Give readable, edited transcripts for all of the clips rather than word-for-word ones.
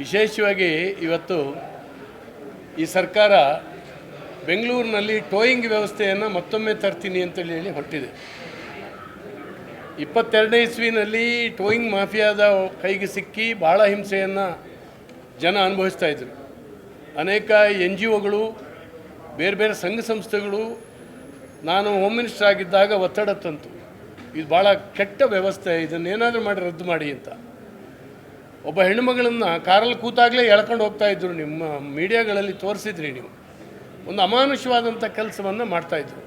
ವಿಶೇಷವಾಗಿ ಇವತ್ತು ಈ ಸರ್ಕಾರ ಬೆಂಗಳೂರಿನಲ್ಲಿ ಟೋಯಿಂಗ್ ವ್ಯವಸ್ಥೆಯನ್ನು ಮತ್ತೊಮ್ಮೆ ತರ್ತೀನಿ ಅಂತೇಳಿ ಹೇಳಿ ಹೊರಟಿದೆ. 22ನೇ ಇಸ್ವಿನಲ್ಲಿ ಟೋಯಿಂಗ್ ಮಾಫಿಯಾದ ಕೈಗೆ ಸಿಕ್ಕಿ ಭಾಳ ಹಿಂಸೆಯನ್ನು ಜನ ಅನುಭವಿಸ್ತಾಯಿದ್ರು. ಅನೇಕ NGOಗಳು, ಬೇರೆ ಬೇರೆ ಸಂಘ ಸಂಸ್ಥೆಗಳು ನಾನು ಹೋಮ್ ಮಿನಿಸ್ಟರ್ ಆಗಿದ್ದಾಗ ಒತ್ತಡ ತಂತು, ಇದು ಭಾಳ ಕೆಟ್ಟ ವ್ಯವಸ್ಥೆ, ಇದನ್ನೇನಾದರೂ ಮಾಡಿ ರದ್ದು ಮಾಡಿ ಅಂತ. ಒಬ್ಬ ಹೆಣ್ಣುಮಗಳನ್ನು ಕಾರಲ್ಲಿ ಕೂತಾಗಲೇ ಎಳ್ಕೊಂಡು ಹೋಗ್ತಾಯಿದ್ರು. ನಿಮ್ಮ ಮೀಡಿಯಾಗಳಲ್ಲಿ ತೋರಿಸಿದ್ರಿ ನೀವು. ಒಂದು ಅಮಾನುಷವಾದಂಥ ಕೆಲಸವನ್ನು ಮಾಡ್ತಾಯಿದ್ರು.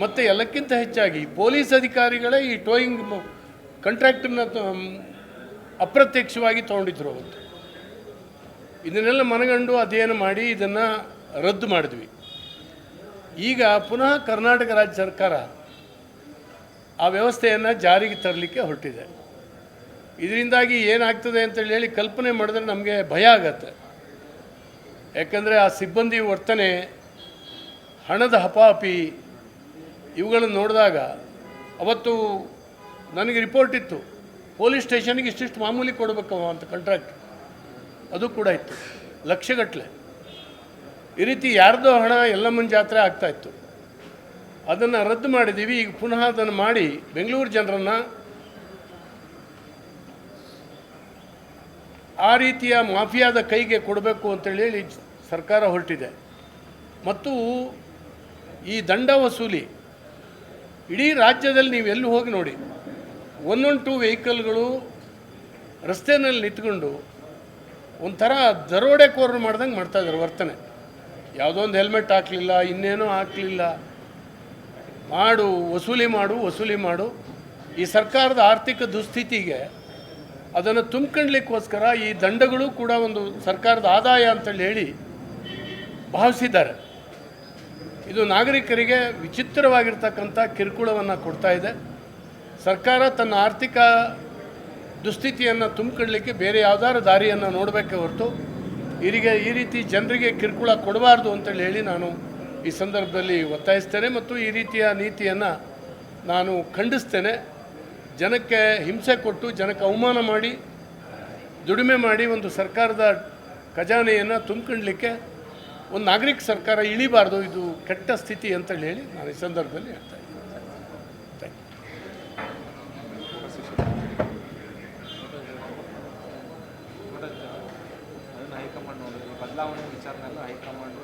ಮತ್ತು ಎಲ್ಲಕ್ಕಿಂತ ಹೆಚ್ಚಾಗಿ ಪೊಲೀಸ್ ಅಧಿಕಾರಿಗಳೇ ಈ ಟೋಯಿಂಗ್ ಕಾಂಟ್ರಾಕ್ಟನ್ನು ಅಪ್ರತ್ಯಕ್ಷವಾಗಿ ತೊಗೊಂಡಿದ್ರು ಅವತ್ತು. ಇದನ್ನೆಲ್ಲ ಮನಗಂಡು ಅಧ್ಯಯನ ಮಾಡಿ ಇದನ್ನು ರದ್ದು ಮಾಡಿದ್ವಿ. ಈಗ ಪುನಃ ಕರ್ನಾಟಕ ರಾಜ್ಯ ಸರ್ಕಾರ ಆ ವ್ಯವಸ್ಥೆಯನ್ನು ಜಾರಿಗೆ ತರಲಿಕ್ಕೆ ಹೊರಟಿದೆ. ಇದರಿಂದಾಗಿ ಏನಾಗ್ತದೆ ಅಂತೇಳಿ ಹೇಳಿ ಕಲ್ಪನೆ ಮಾಡಿದ್ರೆ ನಮಗೆ ಭಯ ಆಗತ್ತೆ. ಯಾಕಂದರೆ ಆ ಸಿಬ್ಬಂದಿ ವರ್ತನೆ, ಹಣದ ಹಪಾಹಪಿ ಇವುಗಳನ್ನು ನೋಡಿದಾಗ ಅವತ್ತು ನನಗೆ ರಿಪೋರ್ಟ್ ಇತ್ತು, ಪೊಲೀಸ್ ಸ್ಟೇಷನ್ಗೆ ಇಷ್ಟಿಷ್ಟು ಮಾಮೂಲಿ ಕೊಡಬೇಕವ ಅಂತ ಕಾಂಟ್ರಾಕ್ಟ್, ಅದು ಕೂಡ ಇತ್ತು, ಲಕ್ಷಗಟ್ಟಲೆ. ಈ ರೀತಿ ಯಾರ್ದೋ ಹಣ ಎಲ್ಲಮ್ಮನ ಜಾತ್ರೆ ಆಗ್ತಾಯಿತ್ತು. ಅದನ್ನು ರದ್ದು ಮಾಡಿದ್ದೀವಿ. ಈಗ ಪುನಃ ಅದನ್ನು ಮಾಡಿ ಬೆಂಗಳೂರು ಜನರನ್ನು ಆ ರೀತಿಯ ಮಾಫಿಯಾದ ಕೈಗೆ ಕೊಡಬೇಕು ಅಂತೇಳಿ ಸರ್ಕಾರ ಹೊರಟಿದೆ. ಮತ್ತು ಈ ದಂಡ ವಸೂಲಿ ಇಡೀ ರಾಜ್ಯದಲ್ಲಿ ನೀವು ಎಲ್ಲಿ ಹೋಗಿ ನೋಡಿ, 112 ವೆಹಿಕಲ್ಗಳು ರಸ್ತೆಯಲ್ಲಿ ನಿಂತ್ಕೊಂಡು ಒಂಥರ ದರೋಡೆಕೋರರು ಮಾಡ್ದಂಗೆ ಮಾಡ್ತಾಯಿದ್ದಾರೆ ವರ್ತನೆ. ಯಾವುದೋ ಒಂದು ಹೆಲ್ಮೆಟ್ ಹಾಕಲಿಲ್ಲ, ಇನ್ನೇನೋ ಹಾಕಲಿಲ್ಲ, ವಸೂಲಿ ಮಾಡು. ಈ ಸರ್ಕಾರದ ಆರ್ಥಿಕ ದುಸ್ಥಿತಿಗೆ ಅದನ್ನು ತುಂಬಿಕೊಳ್ಳಲಿಕ್ಕೋಸ್ಕರ ಈ ದಂಡಗಳು ಕೂಡ ಒಂದು ಸರ್ಕಾರದ ಆದಾಯ ಅಂತೇಳಿ ಹೇಳಿ ಭಾವಿಸಿದ್ದಾರೆ. ಇದು ನಾಗರಿಕರಿಗೆ ವಿಚಿತ್ರವಾಗಿರ್ತಕ್ಕಂಥ ಕಿರುಕುಳವನ್ನು ಕೊಡ್ತಾ ಇದೆ. ಸರ್ಕಾರ ತನ್ನ ಆರ್ಥಿಕ ದುಸ್ಥಿತಿಯನ್ನು ತುಂಬಿಕೊಳ್ಳಲಿಕ್ಕೆ ಬೇರೆ ಯಾವುದಾದ್ರು ದಾರಿಯನ್ನು ನೋಡಬೇಕೇ ಹೊರತು ಈ ರೀತಿ ಜನರಿಗೆ ಕಿರುಕುಳ ಕೊಡಬಾರ್ದು ಅಂತೇಳಿ ಹೇಳಿ ನಾನು ಈ ಸಂದರ್ಭದಲ್ಲಿ ಒತ್ತಾಯಿಸ್ತೇನೆ. ಮತ್ತು ಈ ರೀತಿಯ ನೀತಿಯನ್ನು ನಾನು ಖಂಡಿಸ್ತೇನೆ. ಜನಕ್ಕೆ ಹಿಂಸೆ ಕೊಟ್ಟು, ಜನಕ್ಕೆ ಅವಮಾನ ಮಾಡಿ, ದುಡಿಮೆ ಮಾಡಿ ಒಂದು ಸರ್ಕಾರದ ಖಜಾನೆಯನ್ನು ತುಂಬಿಕೊಳ್ಳಲಿಕ್ಕೆ ಒಂದು ನಾಗರಿಕ ಸರ್ಕಾರ ಇಳಿಬಾರ್ದು. ಇದು ಕೆಟ್ಟ ಸ್ಥಿತಿ ಅಂತೇಳಿ ಹೇಳಿ ನಾನು ಈ ಸಂದರ್ಭದಲ್ಲಿ ಹೇಳ್ತಾ ಇದ್ದೀನಿ. ಹೈಕಮಾಂಡ್ ಬದಲಾವಣೆ ವಿಚಾರನೆಲ್ಲ ಹೈಕಮಾಂಡ್